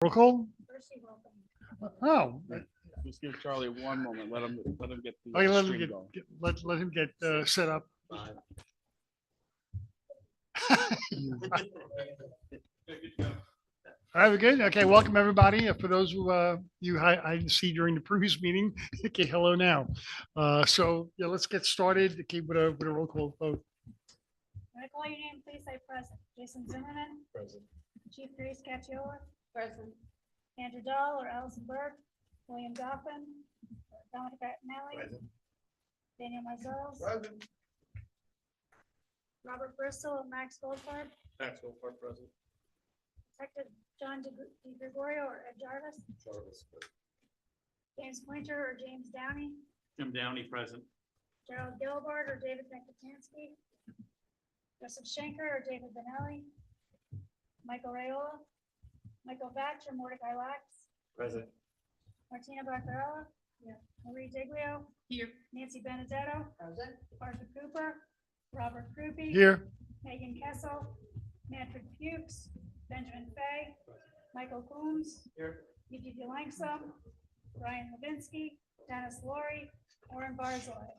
Roll call? Oh, Just give Charlie one moment. Let him get the okay, let him stream going. let him get set up. All right, we're good. Okay, welcome everybody. For those who I didn't see during the previous meeting, okay, hello now. So yeah, let's get started. Okay, with a roll call vote. When I call your name, please say present. Jason Zimmerman. Present. Chief Grace Cacciola. Present. Andrew Dahl or Allison Burke. William Goffin. Dominic Martinelli. Present. Daniel Marzos. Present. Robert Bristol and Max Goldfarb. Maxwell Park present. Detective John De Gregorio or Ed Jarvis. Jarvis. James Pointer or James Downey. Jim Downey present. Gerald Gilbert or David Nekatansky. Joseph Schenker or David Benelli. Michael Rayola. Michael Batch or Mordecai Lax. Present. Martina Barcarella. Marie Diglio. Here. Nancy Benedetto. Present. Arthur Cooper. Robert Krupe. Here. Megan Kessel. Manfred Fuchs. Benjamin Fay. Michael Coombs. Here. Evie Langsom. Brian Levinsky. Dennis Laurie. Warren Barzilay.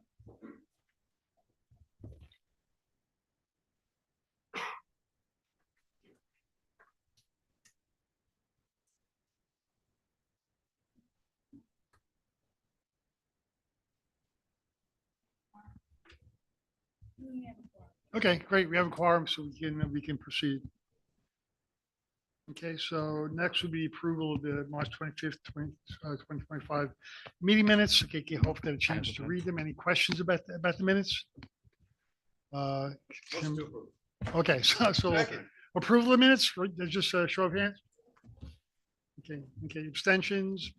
Okay, great. We have a quorum, so we can proceed. Okay, so next would be approval of the March 25th, 2025 meeting minutes. Okay, hope get a chance to read them. Any questions about the minutes? Okay, so approval of minutes, right? There's just a show of hands. Okay, abstentions?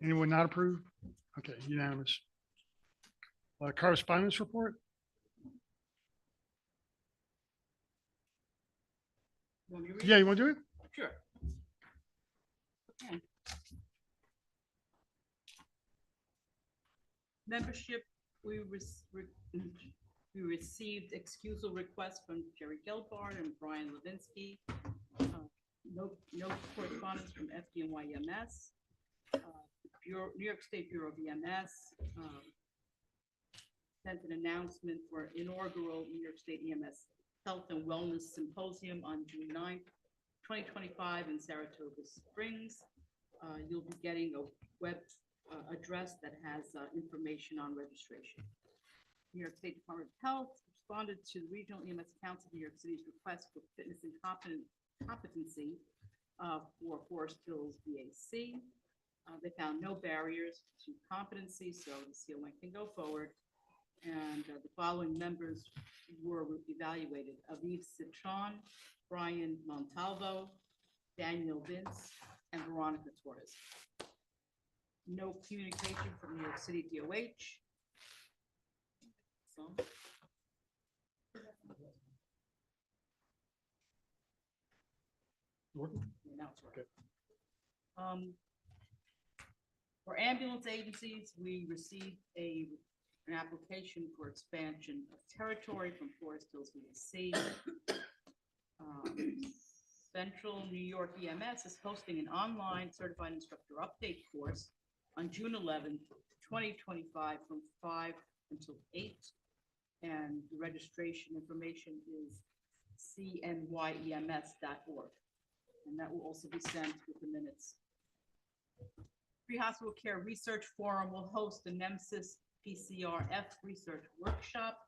Anyone not approved? Okay, unanimous. Correspondence report? Want me to read Yeah, it? you want to do it? Sure. Okay. Membership, we received excusal requests from Jerry Gelbart and Brian Levinsky. No correspondence from FDNY-EMS. New York State Bureau of EMS sent an announcement for inaugural New York State EMS Health and Wellness Symposium on June 9th, 2025 in Saratoga Springs. You'll be getting a web address that has information on registration. New York State Department of Health responded to the Regional EMS Council of New York City's request for fitness and competency for Forest Hills VAC. They found no barriers to competency, so the CON can go forward. And the following members were evaluated: Aviv Citron, Brian Montalvo, Daniel Vince, and Veronica Torres. No communication from New York City DOH. So, now it's working. For ambulance agencies, we received an application for expansion of territory from Forest Hills VAC. Central New York EMS is hosting an online certified instructor update course on June 11th, 2025 from 5 until 8. And the registration information is cnyems.org. And that will also be sent with the minutes. Pre-hospital care research forum will host a NEMSIS PCRF research workshop,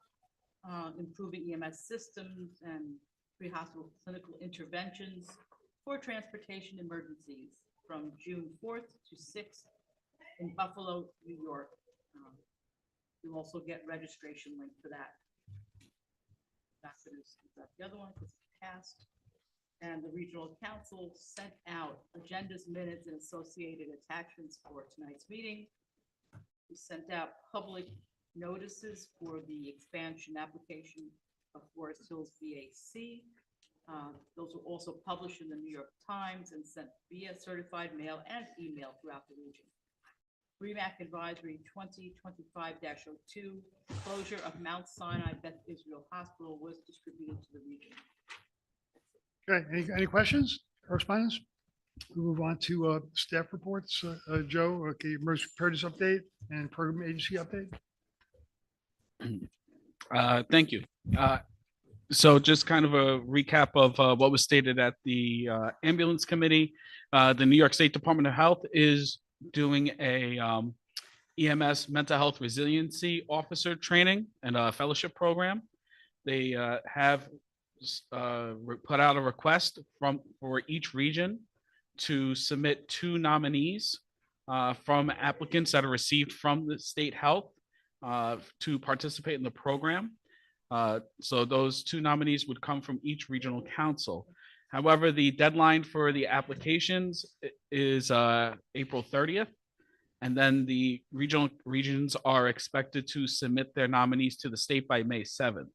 improving EMS systems and pre-hospital clinical interventions for transportation emergencies from June 4th to 6th in Buffalo, New York. You'll also get registration link for that. That's the other one because it's passed. And the regional council sent out agendas, minutes, and associated attachments for tonight's meeting. We sent out public notices for the expansion application of Forest Hills VAC. Those were also published in the New York Times and sent via certified mail and email throughout the region. REMAC Advisory 2025-02, closure of Mount Sinai Beth Israel Hospital was distributed to the region. Okay, any questions, correspondence? We move on to staff reports. Joe, okay, emergency preparedness update and program agency update. Thank you. So just kind of a recap of what was stated at the ambulance committee. The New York State Department of Health is doing a EMS mental health resiliency officer training and a fellowship program. They have put out a request for each region to submit 2 nominees from applicants that are received from the state health to participate in the program. So those 2 nominees would come from each regional council. However, the deadline for the applications is April 30th. And then the regions are expected to submit their nominees to the state by May 7th.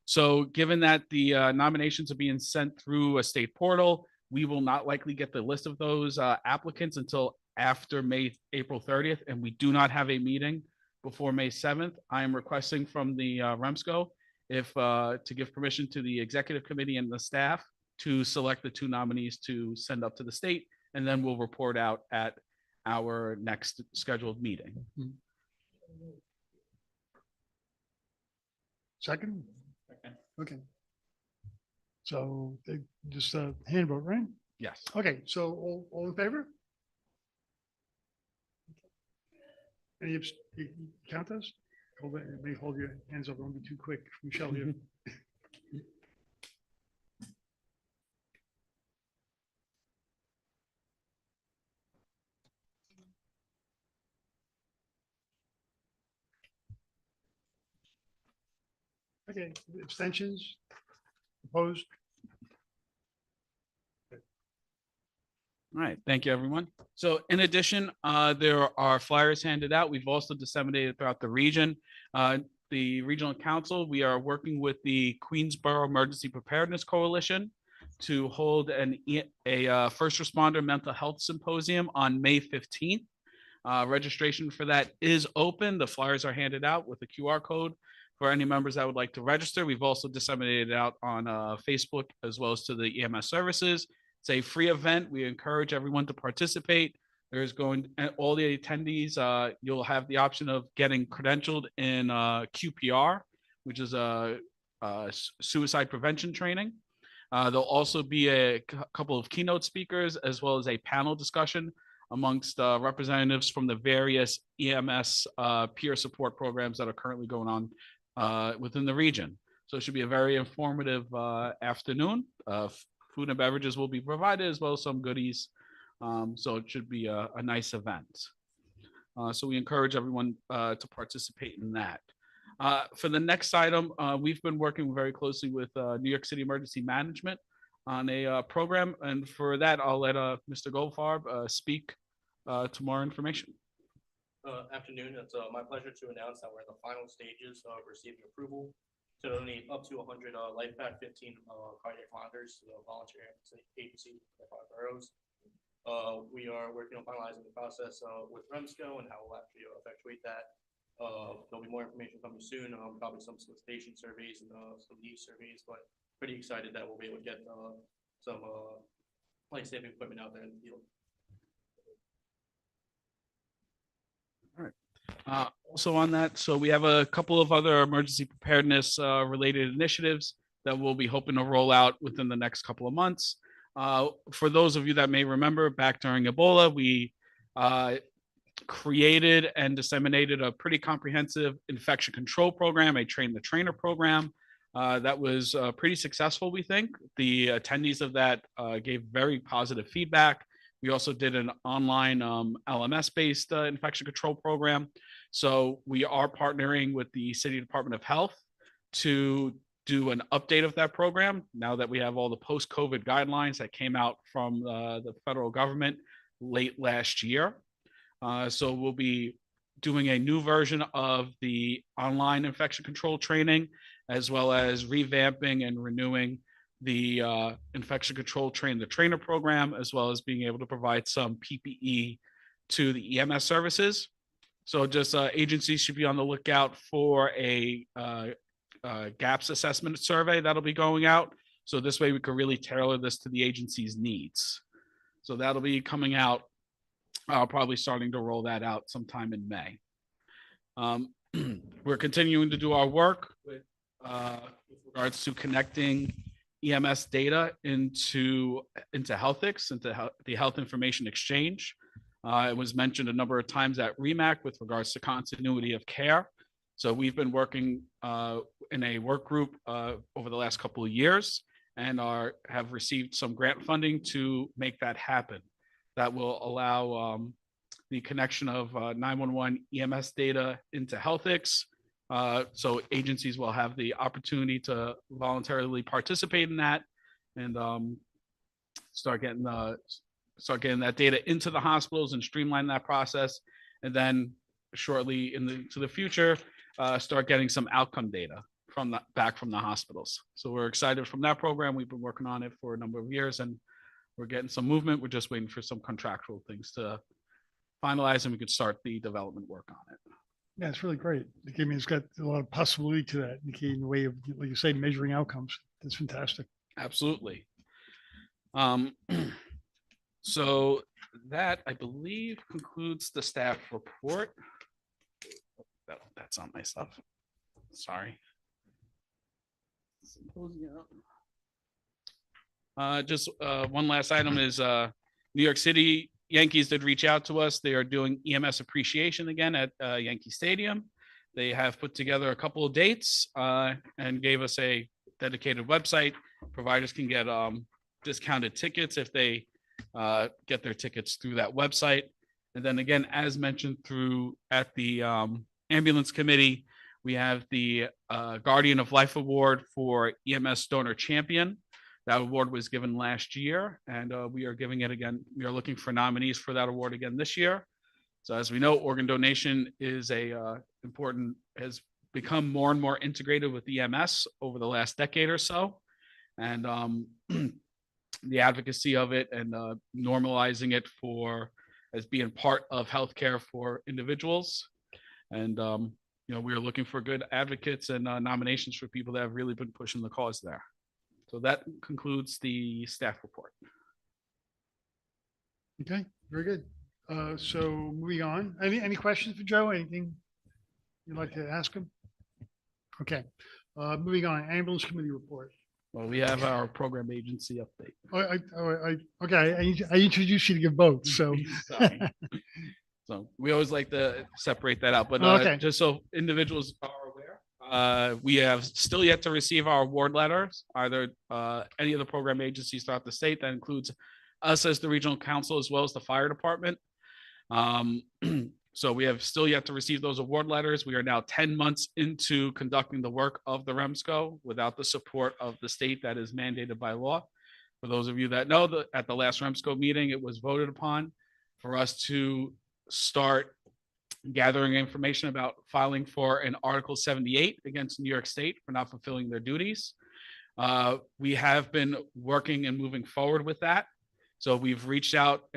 So given that the nominations are being sent through a state portal, we will not likely get the list of those applicants until after April 30th, and we do not have a meeting before May 7th. I am requesting from the REMSCO to give permission to the executive committee and the staff to select the 2 nominees to send up to the state, and then we'll report out at our next scheduled meeting. Second? Okay. So just a hand vote, right? Yes. Okay, so all in favor? Any, you count those? Maybe hold your hands up, don't be too quick. Michelle here. Okay, abstentions? Opposed? All right, thank you, everyone. So in addition, there are flyers handed out. We've also disseminated throughout the region. The regional council, we are working with the Queensborough Emergency Preparedness Coalition to hold a first responder mental health symposium on May 15th. Registration for that is open. The flyers are handed out with a QR code for any members that would like to register. We've also disseminated it out on Facebook as well as to the EMS services. It's a free event. We encourage everyone to participate. There's all the attendees, you'll have the option of getting credentialed in QPR, which is a suicide prevention training. There'll also be a couple of keynote speakers as well as a panel discussion amongst representatives from the various EMS peer support programs that are currently going on within the region. So it should be a very informative afternoon. Food and beverages will be provided as well as some goodies. So it should be a nice event. So we encourage everyone to participate in that. For the next item, we've been working very closely with New York City Emergency Management on a program. And for that, I'll let Mr. Goldfarb speak to more information. Afternoon, it's my pleasure to announce that we're in the final stages of receiving approval to donate up to 100 LifePak 15 cardiac monitors to the volunteer agency, the 5 boroughs. We are working on finalizing the process with REMSCO and how we'll actually effectuate that. There'll be more information coming soon, probably some solicitation surveys and some needs surveys, but pretty excited that we'll be able to get some life-saving equipment out there in the field. Also on that, so we have a couple of other emergency preparedness related initiatives that we'll be hoping to roll out within the next couple of months. For those of you that may remember, back during Ebola, we created and disseminated a pretty comprehensive infection control program, a train the trainer program that was pretty successful, we think. The attendees of that gave very positive feedback. We also did an online LMS-based infection control program. So we are partnering with the City Department of Health to do an update of that program now that we have all the post-COVID guidelines that came out from the federal government late last year. So we'll be doing a new version of the online infection control training, as well as revamping and renewing the infection control train the trainer program, as well as being able to provide some PPE to the EMS services. So just agencies should be on the lookout for a gaps assessment survey that'll be going out. So this way we can really tailor this to the agency's needs. So that'll be coming out, probably starting to roll that out sometime in May. We're continuing to do our work with regards to connecting EMS data into HealthX, into the Health Information Exchange. It was mentioned a number of times at REMAC with regards to continuity of care. So we've been working in a work group over the last couple of years and have received some grant funding to make that happen. That will allow the connection of 911 EMS data into HealthX. So agencies will have the opportunity to voluntarily participate in that and start getting that data into the hospitals and streamline that process. And then shortly into the future, start getting some outcome data back from the hospitals. So we're excited from that program. We've been working on it for a number of years and we're getting some movement. We're just waiting for some contractual things to finalize and we could start the development work on it. Yeah, it's really great. I mean, it's got a lot of possibility to that in the way of, like you say, measuring outcomes. That's fantastic. Absolutely. So that, I believe, concludes the staff report. That's on my stuff. Sorry. Just one last item is New York City Yankees did reach out to us. They are doing EMS appreciation again at Yankee Stadium. They have put together a couple of dates and gave us a dedicated website. Providers can get discounted tickets if they get their tickets through that website. And then again, as mentioned at the ambulance committee, we have the Guardian of Life Award for EMS Donor Champion. That award was given last year, and we are giving it again. We are looking for nominees for that award again this year. So as we know, organ donation is has become more and more integrated with EMS over the last decade or so. And the advocacy of it and normalizing it as being part of healthcare for individuals. And, we are looking for good advocates and nominations for people that have really been pushing the cause there. So that concludes the staff report. Okay, very good. So moving on, any questions for Joe? Anything you'd like to ask him? Okay, moving on, ambulance committee report. Well, we have our program agency update. Okay, I introduced you to give both, so. Sorry. So we always like to separate that out, but Okay. just so individuals are aware, we have still yet to receive our award letters, either any of the program agencies throughout the state. That includes us as the regional council, as well as the fire department. So we have still yet to receive those award letters. We are now 10 months into conducting the work of the REMSCO without the support of the state that is mandated by law. For those of you that know, that at the last REMSCO meeting, it was voted upon for us to start gathering information about filing for an Article 78 against New York State for not fulfilling their duties. We have been working and moving forward with that. So we've reached out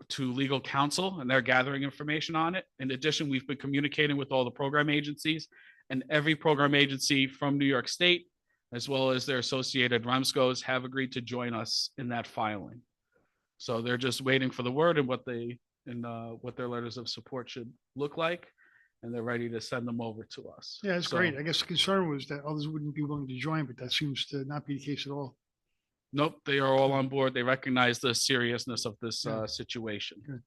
to legal counsel and they're gathering information on it. In addition, we've been communicating with all the program agencies, and every program agency from New York State, as well as their associated REMSCOs, have agreed to join us in that filing. So they're just waiting for the word and what their letters of support should look like, and they're ready to send them over to us. Yeah, that's great. I guess the concern was that others wouldn't be willing to join, but that seems to not be the case at all. Nope, they are all on board. They recognize the seriousness of this Yeah. situation. Good.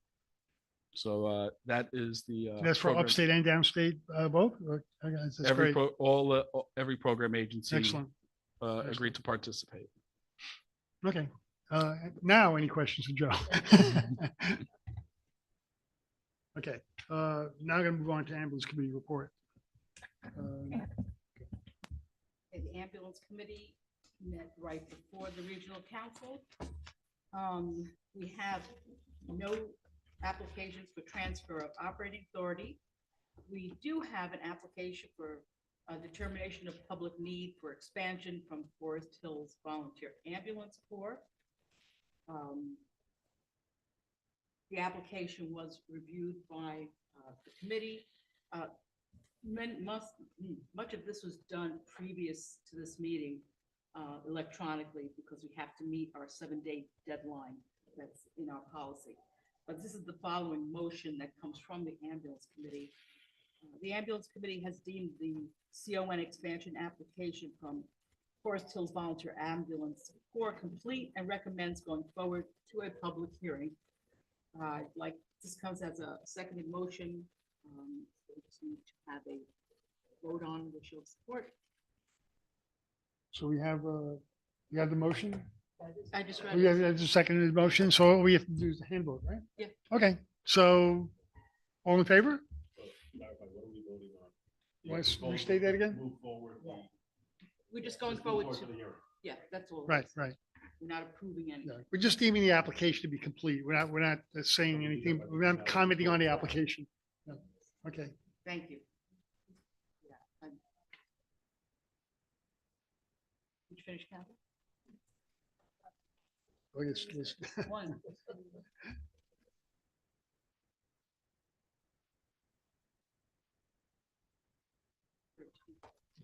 So that is the. That's for program. upstate and downstate both? Okay, that's Every great. every program agency Excellent. agreed to participate. Okay. Now, any questions for Joe? Okay, now I'm gonna move on to ambulance committee report. The ambulance committee met right before the regional council. We have no applications for transfer of operating authority. We do have an application for a determination of public need for expansion from Forest Hills Volunteer Ambulance Corps. The application was reviewed by the committee. Much of this was done previous to this meeting electronically because we have to meet our 7-day deadline that's in our policy. But this is the following motion that comes from the ambulance committee. The ambulance committee has deemed the CON expansion application from Forest Hills Volunteer Ambulance Corps complete and recommends going forward to a public hearing. Like, this comes as a seconded motion. So we just need to have a vote on the show of support. So we have the motion. I just read We it. have the seconded motion. So all we have to do is the hand vote, right? Yeah. Okay. So all in favor? Clarify, what are we voting on? Let's restate that again. Move forward. We're just going Just move forward to, the hearing. yeah, that's all. it Right, is. right. We're not approving anything. Yeah. We're just deeming the application to be complete. We're not saying anything. We're not commenting on the application. No. Okay. Thank you. Yeah. Did you finish, Kathy? Oh, yes. One.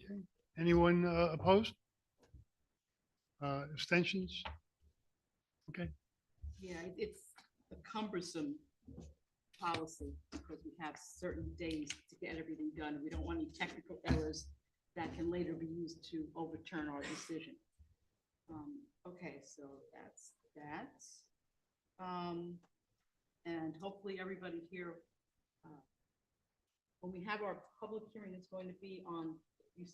Okay. Anyone opposed? Abstentions? Okay. Yeah, it's a cumbersome policy because we have certain days to get everything done. We don't want any technical errors that can later be used to overturn our decision. Okay, so that's that. And hopefully everybody here, when we have our public hearing, it's going to be on the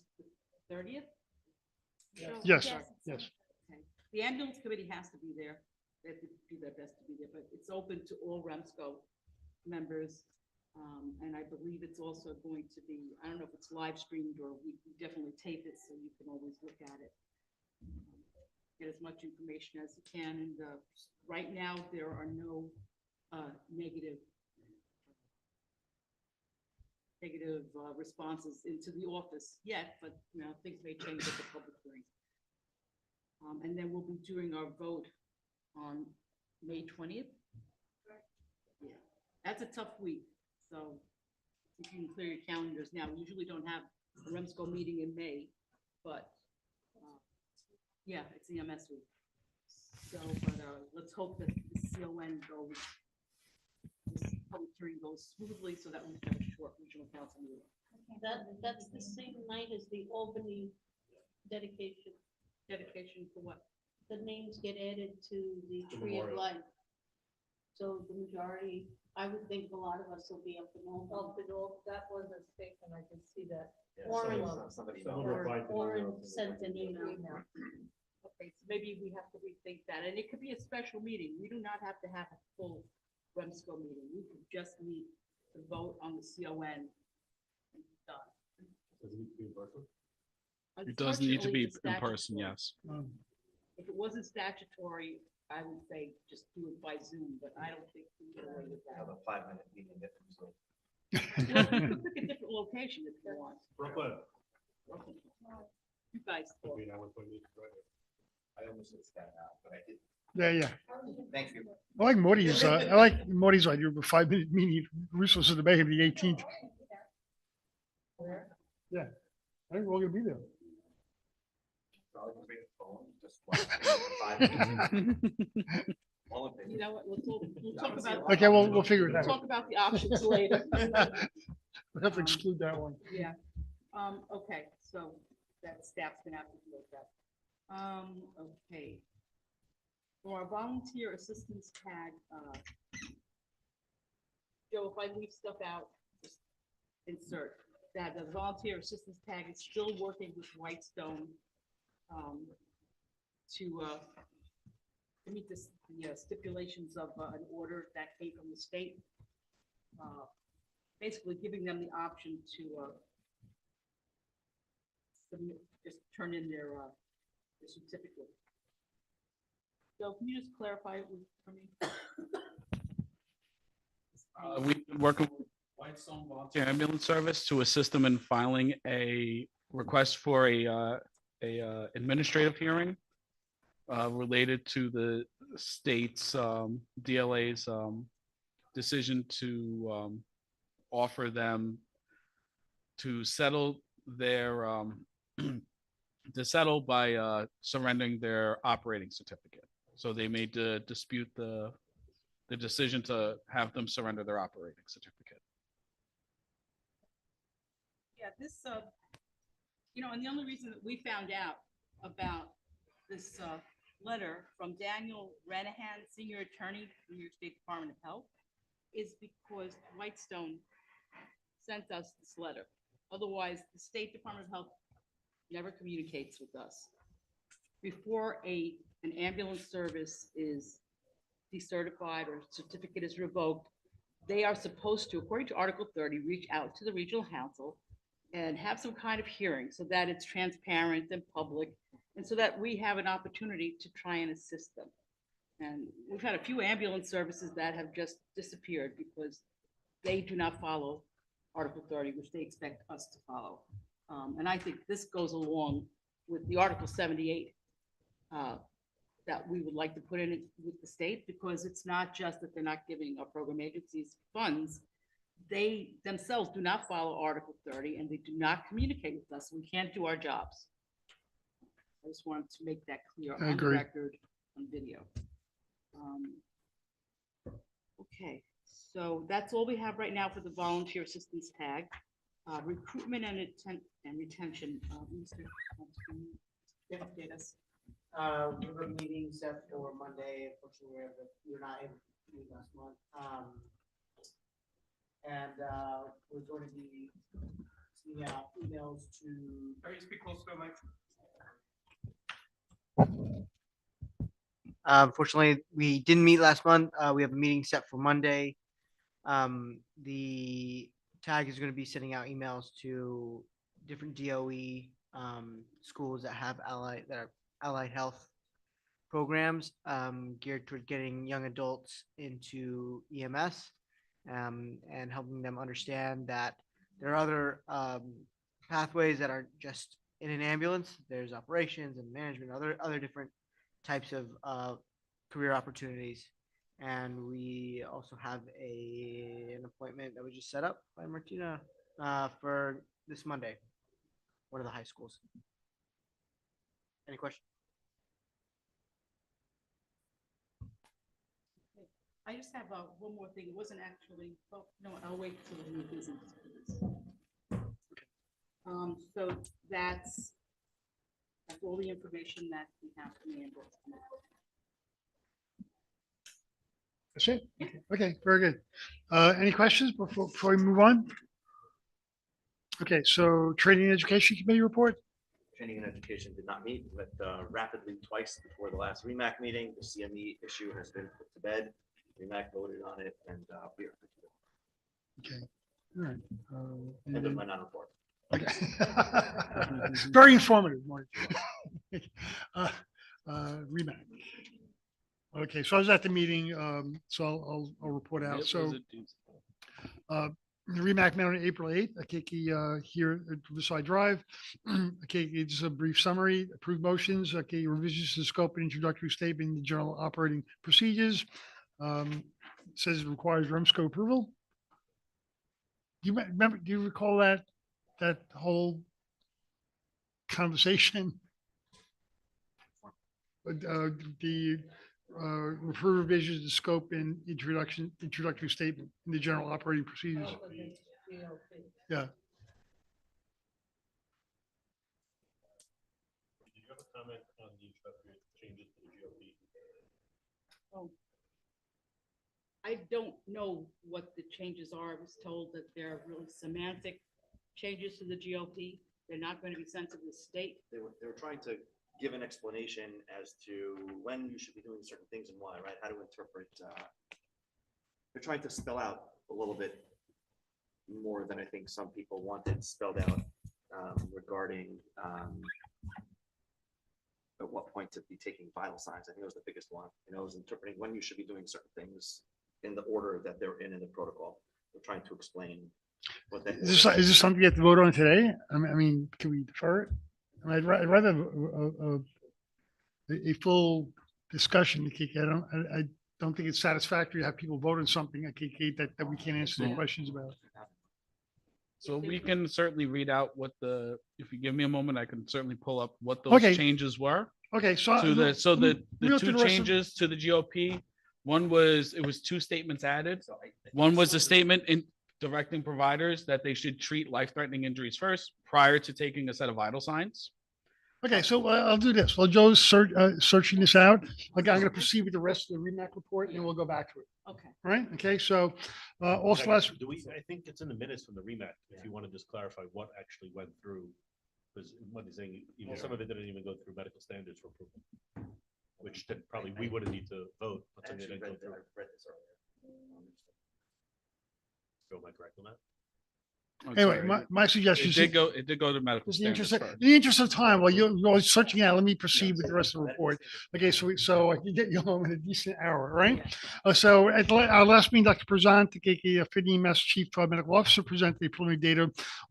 30th? Yes, Yes. yes. Okay. The ambulance committee has to be there. They have to do their best to be there, but it's open to all REMSCO members. And I believe it's also going to be, I don't know if it's live streamed or we definitely tape it so you can always look at it. Get as much information as you can. And right now, there are no negative responses into the office yet, but you know, things may change at the public hearing. And then we'll be doing our vote on May 20th. Yeah, that's a tough week. So if you can clear your calendars now, we usually don't have a REMSCO meeting in May, but yeah, it's EMS week. So, but let's hope that the CON goes, this public hearing goes smoothly so that we can have a short regional council meeting. That's the same night as the Albany dedication. Dedication for what? The names get added to the The Tree of memorial. Life. So the majority, I would think a lot of us will be up in Albany. That was a statement, I can see that. Warren, Somebody or replied to the Warren email. sent an email. Okay, so maybe we have to rethink that, and it could be a special meeting. We do not have to have a full REMSCO meeting. We could just need to vote on the CON. and done. Does it need to be in person? It does need to be Unfortunately, it's in person, statutory. yes. If it wasn't statutory, I would say just do it by Zoom, but I don't think we can get away with Have that. a 5-minute meeting that comes up. Well, we could pick a different location if you want. Brooklyn. Okay. You guys I talk. mean, I went to a meeting, right? I almost said that out, but I did. Yeah. Thank you. I like Morty's idea of a 5-minute meeting. Russo's in the Bay of the 18th. Yeah, I think we're all gonna be there. Probably can bring a phone, just watch it for 5 minutes. All in favor? You know what, we'll talk about. Okay, we'll figure it We'll out. talk about the options later. We'll have to exclude that one. Yeah, okay, so that staff's gonna have to deal with that. Okay. For our volunteer assistance tag, Joe, if I leave stuff out, just insert that the volunteer assistance tag is still working with Whitestone to meet the stipulations of an order that came from the state. Basically giving them the option to just turn in their certificate. So can you just clarify it for me? We've been working with Whitestone Volunteer Ambulance Service to assist them in filing a request for a administrative hearing related to the state's DLA's decision to offer them to settle their to settle by surrendering their operating certificate. So they may dispute the decision to have them surrender their operating certificate. Yeah, this, and the only reason that we found out about this letter from Daniel Renahan, Senior Attorney, New York State Department of Health, is because Whitestone sent us this letter. Otherwise, the State Department of Health never communicates with us. Before an ambulance service is decertified or certificate is revoked, they are supposed to, according to Article 30, reach out to the regional council and have some kind of hearing so that it's transparent and public, and so that we have an opportunity to try and assist them. And we've had a few ambulance services that have just disappeared because they do not follow Article 30, which they expect us to follow. And I think this goes along with the Article 78 that we would like to put in it with the state, because it's not just that they're not giving our program agencies funds. They themselves do not follow Article 30 and they do not communicate with us. We can't do our jobs. I just wanted to make that clear I on the agree. record, on video. Okay, so that's all we have right now for the volunteer assistance tag. Recruitment and retention. Mr. Thompson, update us. We have a meeting set for Monday. Unfortunately, we were not able to meet last month. And we're going to be sending out emails to. Are you speak close to the mic? Unfortunately, we didn't meet last month. We have a meeting set for Monday. The tag is going to be sending out emails to different DOE schools that have allied health programs geared toward getting young adults into EMS and helping them understand that there are other pathways that are just in an ambulance. There's operations and management, other different types of career opportunities. And we also have an appointment that was just set up by Martina for this Monday, one of the high schools. Any questions? I just have one more thing. It wasn't actually, oh, no, I'll wait till the new business. So that's all the information that we have from the ambulance. That's it? Okay, very good. Any questions before we move on? Okay, so Training and Education Committee report? Training and Education did not meet, but rapidly twice before the last REMAC meeting. The CME issue has been put to bed. REMAC voted on it, and we are good to go. Okay, all right. End of my non-report. Okay. Very informative, Mark. REMAC. Okay, so I was at the meeting, so I'll report out. It So was a doozy. the REMAC met on April 8th, here at Riverside Drive. Just a brief summary, approved motions, revisions to the scope and introductory statement in the general operating procedures. Says it requires REMSCO approval. Do you recall that whole conversation? The refer revisions to scope and introductory statement in the general operating procedures. Yeah. Did you have a comment on the introductory changes to the GOP? Oh. I don't know what the changes are. I was told that they're really semantic changes to the GOP. They're not going to be sent to the state. They were trying to give an explanation as to when you should be doing certain things and why, right? How to interpret. They're trying to spell out a little bit more than I think some people wanted spelled out regarding at what point to be taking vital signs. I think it was the biggest one. It was interpreting when you should be doing certain things in the order that they're in the protocol. They're trying to explain what that Is this something you have to vote on today? I mean, can we defer it? I mean, I'd rather a full discussion. I don't think it's satisfactory to have people vote on something that we can't answer the questions about. So we can certainly read out if you give me a moment, I can certainly pull up what those Okay. changes were. Okay, so. To the, so the we go through two the rest of- changes to the GOP, one was, it was two statements added. So I think One was some a of the- statement in directing providers that they should treat life-threatening injuries first prior to taking a set of vital signs. Okay, so I'll do this. While Joe's searching this out, I'm going to proceed with the rest of the REMAC report and then we'll go back to it. Okay. All right? Okay, so also Second, last, Do we, I think it's in the minutes from the REMAC, if you want to just clarify what actually went through. Because what he's saying, even some of it didn't even go through medical standards for approval. Which then probably we wouldn't need to vote. I but something actually that didn't read go that- through. I read this earlier. Joe, am I correct on that? Oh, anyway, sorry. my suggestion is. It did go to medical In the interest standards of, first. in the interest of time, while you're searching out, let me proceed with the rest of the report. Okay, so I can get you home in a decent hour, right? So at our last meeting, Dr. Prezant, the Fitney Mass Chief Medical Officer, presented the preliminary data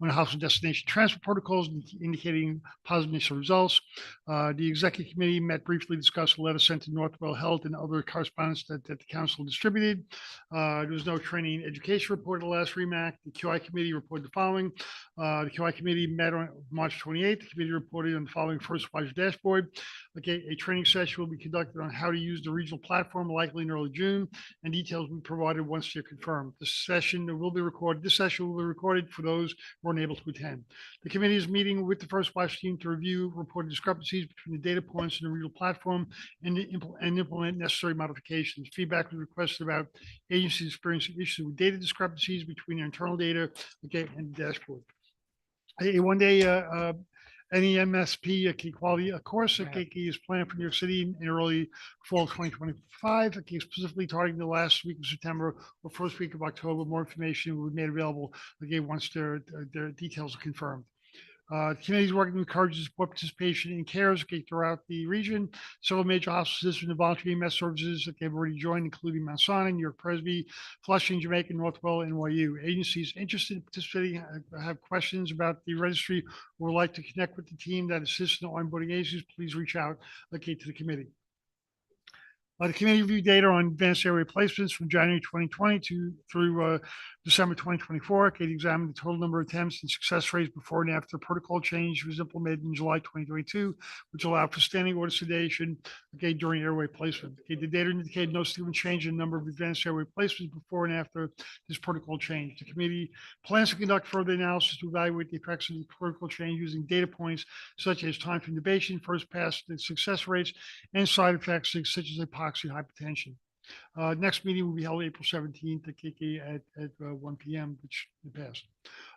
on the hospital destination transfer protocols indicating positive initial results. The executive committee met briefly, discussed a letter sent to Northwell Health and other correspondence that the council distributed. There was no training and education report at the last REMAC. The QI committee reported the following. The QI committee met on March 28th. The committee reported on the following first watch dashboard. Okay, a training session will be conducted on how to use the regional platform likely in early June, and details will be provided once they're confirmed. The session will be recorded. This session will be recorded for those who are unable to attend. The committee is meeting with the first watch team to review reported discrepancies between the data points in the regional platform and implement necessary modifications. Feedback was requested about agencies experiencing issues with data discrepancies between their internal data, okay, and the dashboard. A one-day NEMSP key quality course is planned for New York City in early fall 2025. Specifically targeting the last week of September or first week of October. More information will be made available again once their details are confirmed. The committee is working to encourage and support participation in CARES throughout the region. Several major hospital systems and voluntary EMS services that they've already joined, including Mount Sinai, New York Presby, Flushing, Jamaica, Northwell, NYU. Agencies interested in participating have questions about the registry or would like to connect with the team that assists in onboarding agencies, please reach out to the committee. The committee reviewed data on advanced airway placements from January 2020 through December 2024. They examined the total number of attempts and success rates before and after protocol change was implemented in July 2022, which allowed for standing order sedation during airway placement. The data indicated no significant change in the number of advanced airway placements before and after this protocol change. The committee plans to conduct further analysis to evaluate the effects of the protocol change using data points such as time to intubation, first pass success rates, and side effects such as hypoxia, hypertension. Next meeting will be held April 17th at 1 p.m., which passed.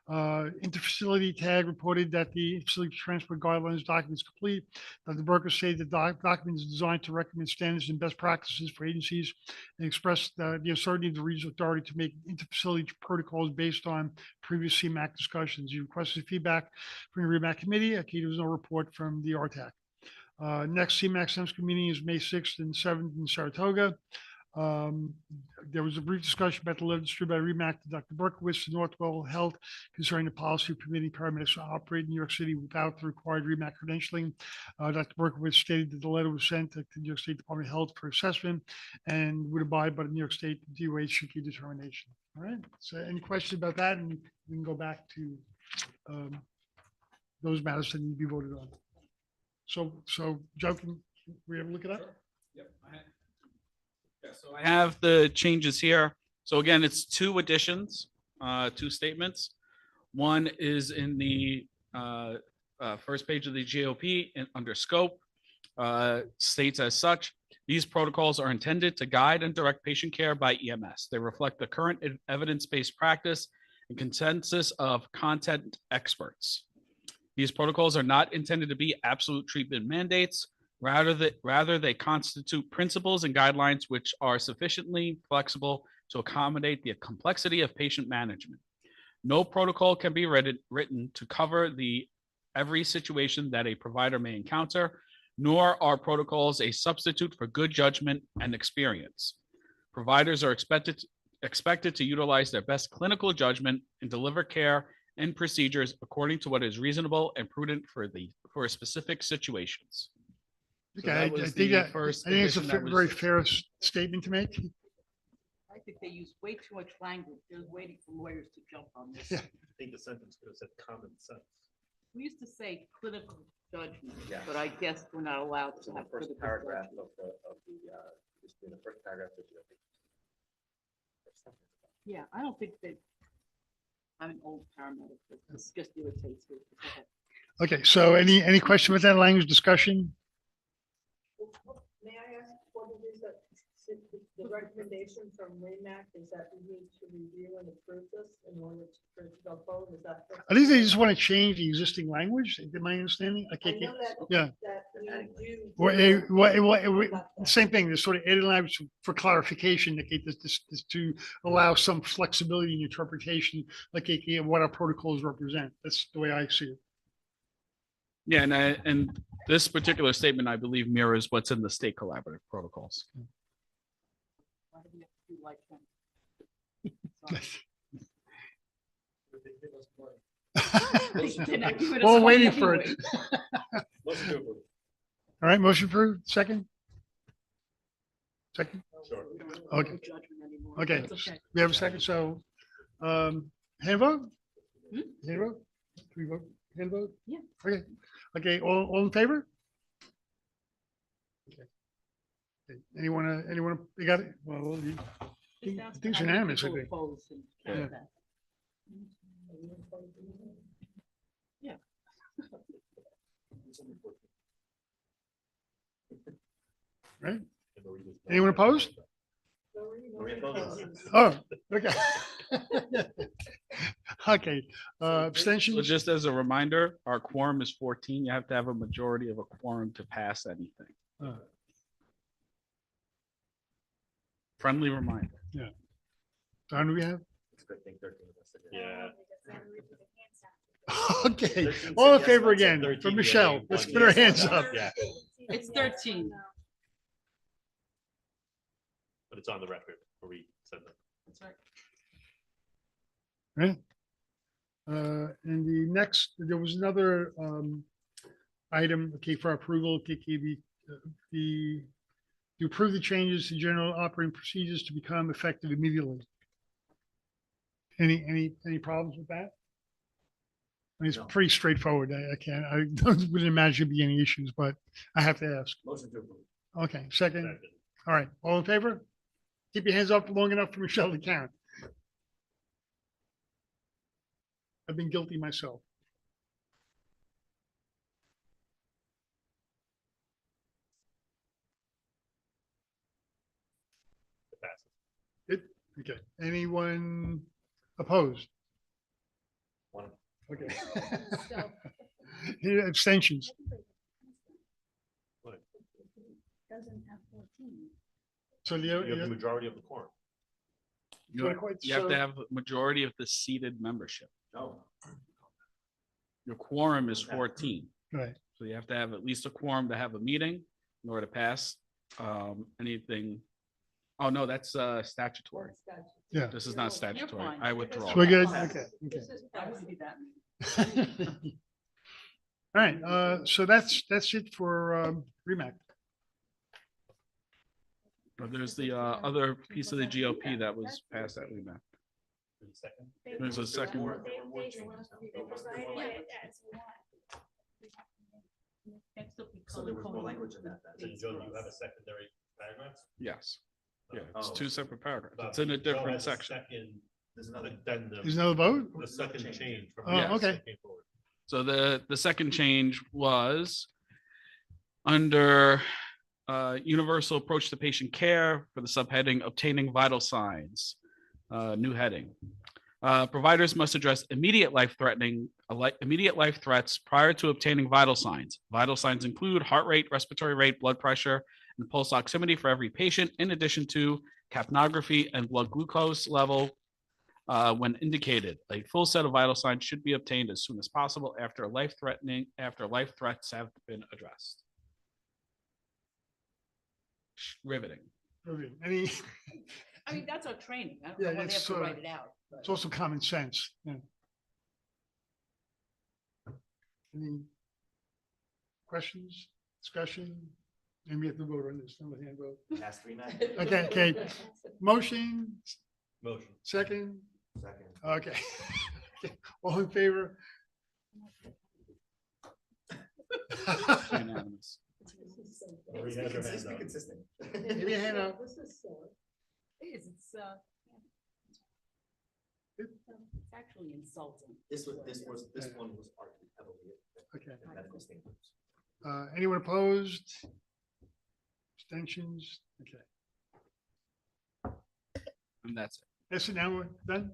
Interfacility tag reported that the facility transport guidelines document is complete. Dr. Berger said the document is designed to recommend standards and best practices for agencies and expressed the uncertainty of the regional authority to make interfacility protocols based on previous CMAC discussions. You requested feedback from the REMAC committee. There was no report from the RTAC. Next CMAC SEMSCO meeting is May 6th and 7th in Saratoga. There was a brief discussion about the letter distributed by REMAC to Dr. Berkowitz to Northwell Health concerning the policy of permitting paramedics to operate in New York City without the required REMAC credentialing. Dr. Berkowitz stated that the letter was sent to the New York State Department of Health for assessment and would abide by the New York State DOH should determination. All right. So any questions about that? And we can go back to those matters that need to be voted on. So Joe, can we ever look it up? Yep. Yeah, so I have the changes here. So again, it's two additions, two statements. One is in the first page of the GOP and under scope, states as such, these protocols are intended to guide and direct patient care by EMS. They reflect the current evidence-based practice and consensus of content experts. These protocols are not intended to be absolute treatment mandates. Rather, they constitute principles and guidelines which are sufficiently flexible to accommodate the complexity of patient management. No protocol can be written to cover every situation that a provider may encounter, nor are protocols a substitute for good judgment and experience. Providers are expected to utilize their best clinical judgment and deliver care and procedures according to what is reasonable and prudent for specific situations. So Okay, that I was think the that, first I think it's a addition that was- very fair statement to make. I think they use way too much language. They're waiting for lawyers to jump on this. Yeah. I think the sentence could have said common sense. We used to say clinical judgment, Yeah. but I guess we're not allowed So to the have first critical paragraph judgment. just in the first paragraph. of the- Yeah, I don't think that, I'm an old paramedic, but this just irritates me. Go ahead. Okay, so any question with that language discussion? May I ask what it is that, the recommendation from REMAC is that we need to review and approve this in order for it to go forward? Is that? I think they just want to change the existing language, in my understanding. I I can't, know that. yeah. That we do. Same thing, there's sort of added language for clarification, okay, this to allow some flexibility in interpretation, like what our protocols represent. That's the way I see it. Yeah, and this particular statement, I believe, mirrors what's in the state collaborative protocols. Why do we have to do like that? Sorry. They're not giving us Well, money waiting for it. anyway. Motion to approve. All right, motion approved, second? Second? Sure. We don't have Okay. no judgment anymore. Okay, It's okay. we have a second, so, hand vote? Hmm? Hand vote? Can we vote, hand vote? Yeah. Okay, all in favor? Okay. Okay, anyone, you got it? Well, you- Just I ask think it's how many unanimous, I people think. oppose and count Yeah. that. Yeah. Right? Anyone opposed? Maria Boland. Oh, okay. Okay, So abstentions? just as a reminder, our quorum is 14. You have to have a majority of a quorum to pass anything. Uh, Friendly reminder. Don, do we have? It's a good thing 13 of us are here. Yeah. Okay, 13 all in said yes, favor one said again, 13, from yeah, Michelle, one let's yes, put our one hands no. up. Yeah. It's 13. But it's on the record where we said that. That's right. Right? And the next, there was another item, okay, for approval, okay, to approve the changes to general operating procedures to become effective immediately. Any problems with that? I mean, it's No. pretty straightforward. I wouldn't imagine there'd be any issues, but I have to ask. Motion to approve. Okay, second. Second. All right, all in favor? Keep your hands up long enough for Michelle to count. I've been guilty myself. It passes. Good, okay. Anyone opposed? One. Okay. So- Any abstentions? What? Doesn't have 14. So You have the majority of the quorum. You have to have a majority of the seated membership. No. Your quorum is Okay. 14. Right, So you have to have at least a quorum to have a meeting in order to pass anything. Oh, no, that's statutory. yeah. This is not statutory. fine. I withdraw. So we're good? Pass. Okay, okay. I wouldn't be that. All right, so that's it for REMAC. But there's the other piece of the GOP that was passed at WEMAC. Second. There's a second. They provided it as one. Can't still be So there was no color-coded. language in that. So Joe, do you have a secondary paragraph? Yes. Yeah, it's Oh. two separate paragraphs. It's in a Joe different has a section. Second, There's another. Is another vote? the second change. from- Oh, yes, okay. that came forward. So the second change was under universal approach to patient care for the subheading obtaining vital signs. New heading. Providers must address immediate life threats prior to obtaining vital signs. Vital signs include heart rate, respiratory rate, blood pressure, and pulse oximetry for every patient, in addition to capnography and blood glucose level. When indicated, a full set of vital signs should be obtained as soon as possible after life threats have been addressed. Riveting. Any, I mean, that's our training. I don't Yeah, know why they it's, have to write it out. but- it's also common sense. Yeah. Any questions, discussion? And we have to vote on this, not a hand vote. Pass REMAC. Okay. Motion, Motion. second, Second. okay. All in favor? Unanimous. Marie has her hand up. Consistent. Give me a hand up. This is, It's actually insulting. This one was argued heavily Okay. in medical standards. Anyone opposed? Abstentions? Okay. And that's it. That's it. Now we're done?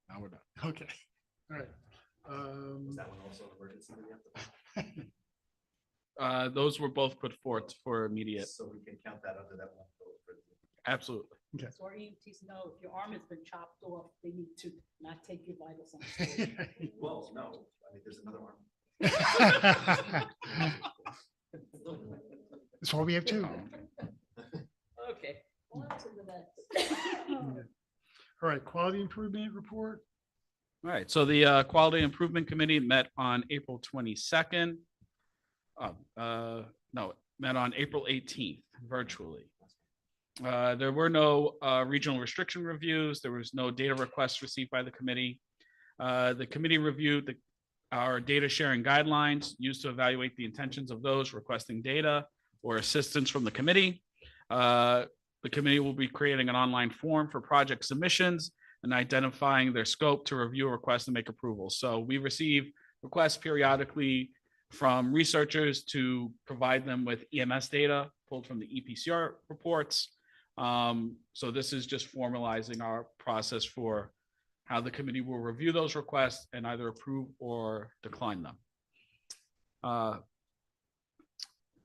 Now we're done. Okay. All right. Was that one also an emergency? that we have to- Those were both put forth for immediate. So we can count that under that one. vote for the- Absolutely. So our EMTs know if your arm has been chopped off, they need to not take your vitals on. Well, no, I mean, there's another one. That's all we have too. Okay. On to the next. All right, quality improvement report. All right, so the Quality Improvement Committee met on April 22nd. No, met on April 18th virtually. There were no regional restriction reviews. There was no data requests received by the committee. The committee reviewed our data sharing guidelines used to evaluate the intentions of those requesting data or assistance from the committee. The committee will be creating an online form for project submissions and identifying their scope to review requests and make approvals. So we receive requests periodically from researchers to provide them with EMS data pulled from the EPCR reports. So this is just formalizing our process for how the committee will review those requests and either approve or decline them.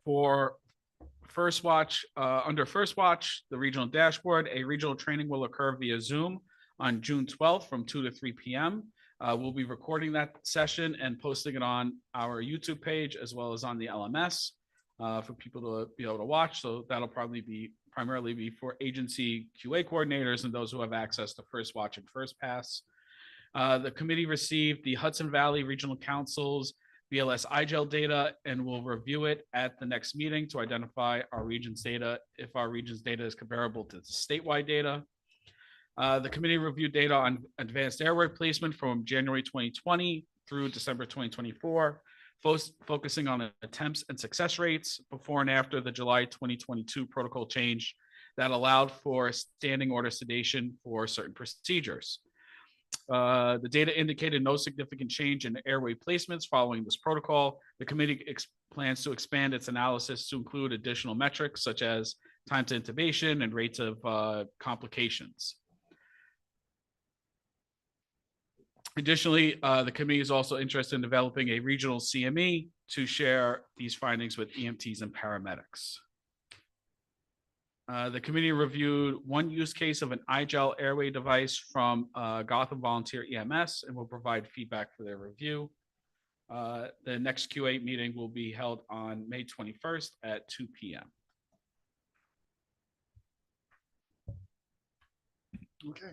For First Watch, under First Watch, the regional dashboard, a regional training will occur via Zoom on June 12th from 2 to 3 p.m. We'll be recording that session and posting it on our YouTube page as well as on the LMS for people to be able to watch. So that'll probably primarily be for agency QA coordinators and those who have access to First Watch and First Pass. The committee received the Hudson Valley Regional Council's BLS IGEL data and will review it at the next meeting to identify our region's data, if our region's data is comparable to the statewide data. The committee reviewed data on advanced airway placement from January 2020 through December 2024, focusing on attempts and success rates before and after the July 2022 protocol change that allowed for standing order sedation for certain procedures. The data indicated no significant change in airway placements following this protocol. The committee plans to expand its analysis to include additional metrics such as time to intubation and rates of complications. Additionally, the committee is also interested in developing a regional CME to share these findings with EMTs and paramedics. The committee reviewed one use case of an iGel airway device from Gotham Volunteer EMS and will provide feedback for their review. The next QA meeting will be held on May 21st at 2 p.m. Okay.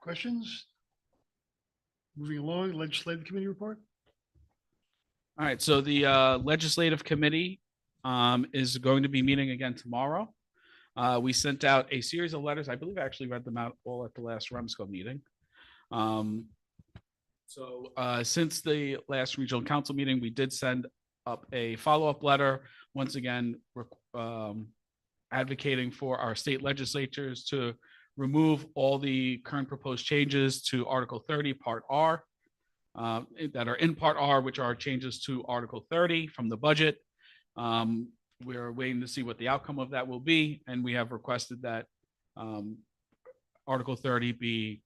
Questions? Moving along, legislative committee report. All right, so the legislative committee is going to be meeting again tomorrow. We sent out a series of letters. I believe I actually read them out all at the last REMSCO meeting. Since the last regional council meeting, we did send up a follow-up letter, once again, advocating for our state legislatures to remove all the current proposed changes to Article 30, Part R, that are in Part R, which are changes to Article 30 from the budget. We're waiting to see what the outcome of that will be, and we have requested that Article 30 be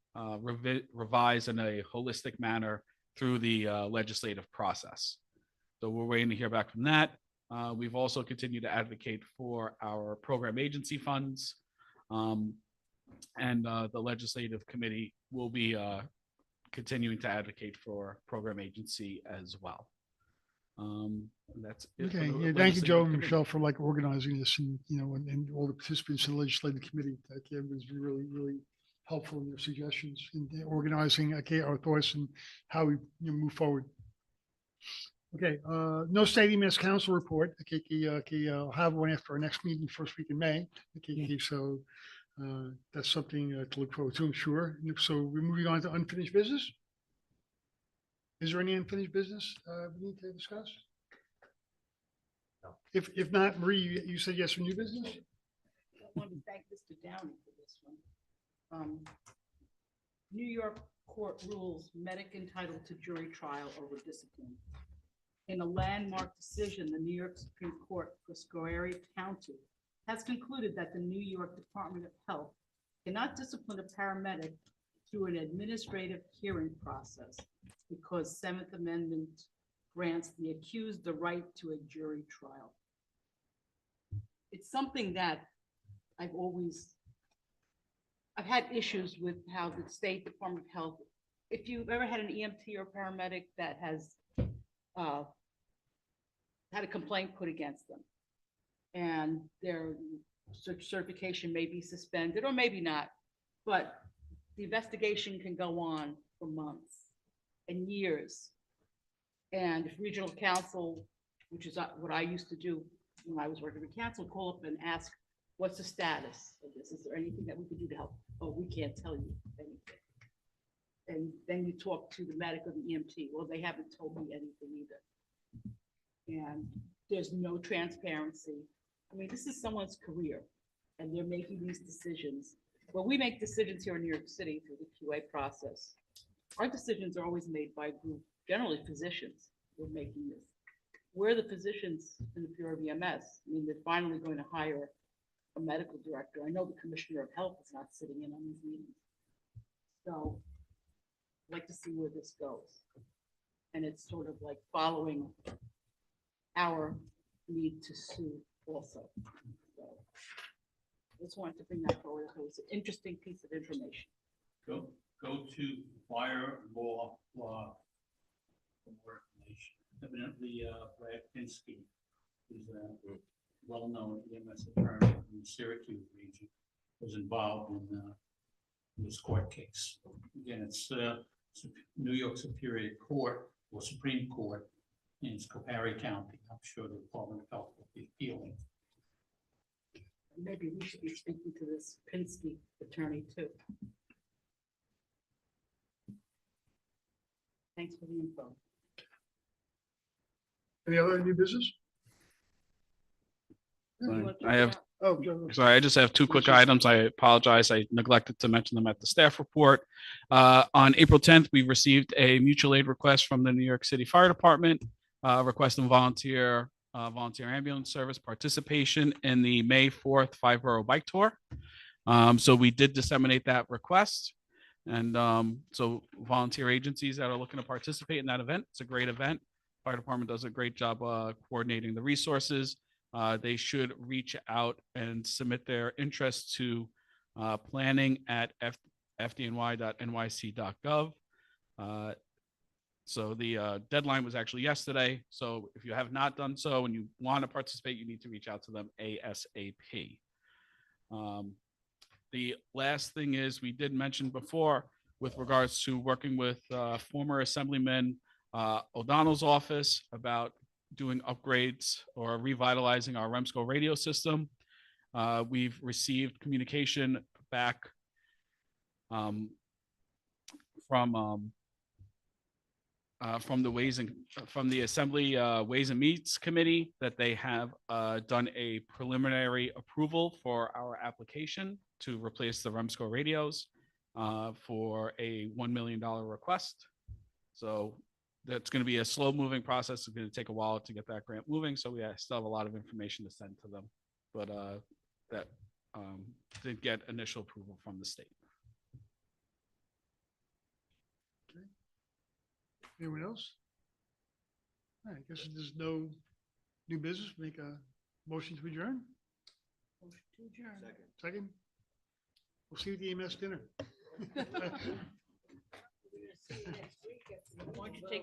revised in a holistic manner through the legislative process. So we're waiting to hear back from that. We've also continued to advocate for our program agency funds, and the legislative committee will be continuing to advocate for program agency as well. That's it for Okay, the yeah, thank you, legislative Joe and committee. Michelle, for like organizing this and, and all the participants in the legislative committee. It was really, really helpful in your suggestions in organizing, our thoughts and how we move forward. Okay, no state EMS council report. I'll have one after our next meeting, first week in May. So that's something to look forward to, I'm sure. So we're moving on to unfinished business. Is there any unfinished business we need to discuss? No. If not, Marie, you said yes for new business? I want to thank Mr. Downey for this one. New York court rules medic entitled to jury trial over discipline. In a landmark decision, the New York Supreme Court for Schoharie County has concluded that the New York Department of Health cannot discipline a paramedic through an administrative hearing process because Seventh Amendment grants the accused the right to a jury trial. It's something that I've had issues with how the State Department of Health, if you've ever had an EMT or paramedic that has had a complaint put against them and their certification may be suspended or maybe not, but the investigation can go on for months and years. And if regional counsel, which is what I used to do when I was working with counsel, call up and ask, what's the status of this? Is there anything that we can do to help? Oh, we can't tell you anything. And then you talk to the medic or the EMT. Well, they haven't told me anything either. And there's no transparency. I mean, this is someone's career and they're making these decisions. Well, we make decisions here in New York City through the QA process. Our decisions are always made by a group, generally physicians who are making this. We're the physicians in the Bureau of EMS. I mean, they're finally going to hire a medical director. I know the Commissioner of Health is not sitting in on these meetings. So I'd like to see where this goes. And it's sort of like following our need to sue also. So I just wanted to bring that forward. It was an interesting piece of information. Go to fire law for more information. Evidently, Brad Pinsky is a well-known EMS attorney in the Syracuse region, was involved in this court case. Again, it's New York Superior Court or Supreme Court in Schoharie County. I'm sure the Department of Health will be appealing. Maybe we should be speaking to this Pinsky attorney too. Thanks for the info. Any other new business? I have, Oh, Joe, sorry, I just have two quick items. I apologize. I neglected to mention them at the staff report. On April 10th, we received a mutual aid request from the New York City Fire Department requesting volunteer ambulance service participation in the May 4th 5-borough bike tour. So we did disseminate that request. And so volunteer agencies that are looking to participate in that event, it's a great event. Fire department does a great job coordinating the resources. They should reach out and submit their interest to planning at fdny.nyc.gov. So the deadline was actually yesterday. So if you have not done so and you want to participate, you need to reach out to them ASAP. The last thing is we did mention before with regards to working with former Assemblyman O'Donnell's office about doing upgrades or revitalizing our REMSCO radio system. We've received communication back from the Assembly Ways and Means Committee that they have done a preliminary approval for our application to replace the REMSCO radios for a $1 million request. So that's going to be a slow moving process. It's going to take a while to get that grant moving. So we still have a lot of information to send to them, but that did get initial approval from the state. Okay. Anyone else? All right, I guess if there's no new business, make a motion to adjourn. Motion to adjourn. Second. We'll see you at the EMS dinner. Why don't you take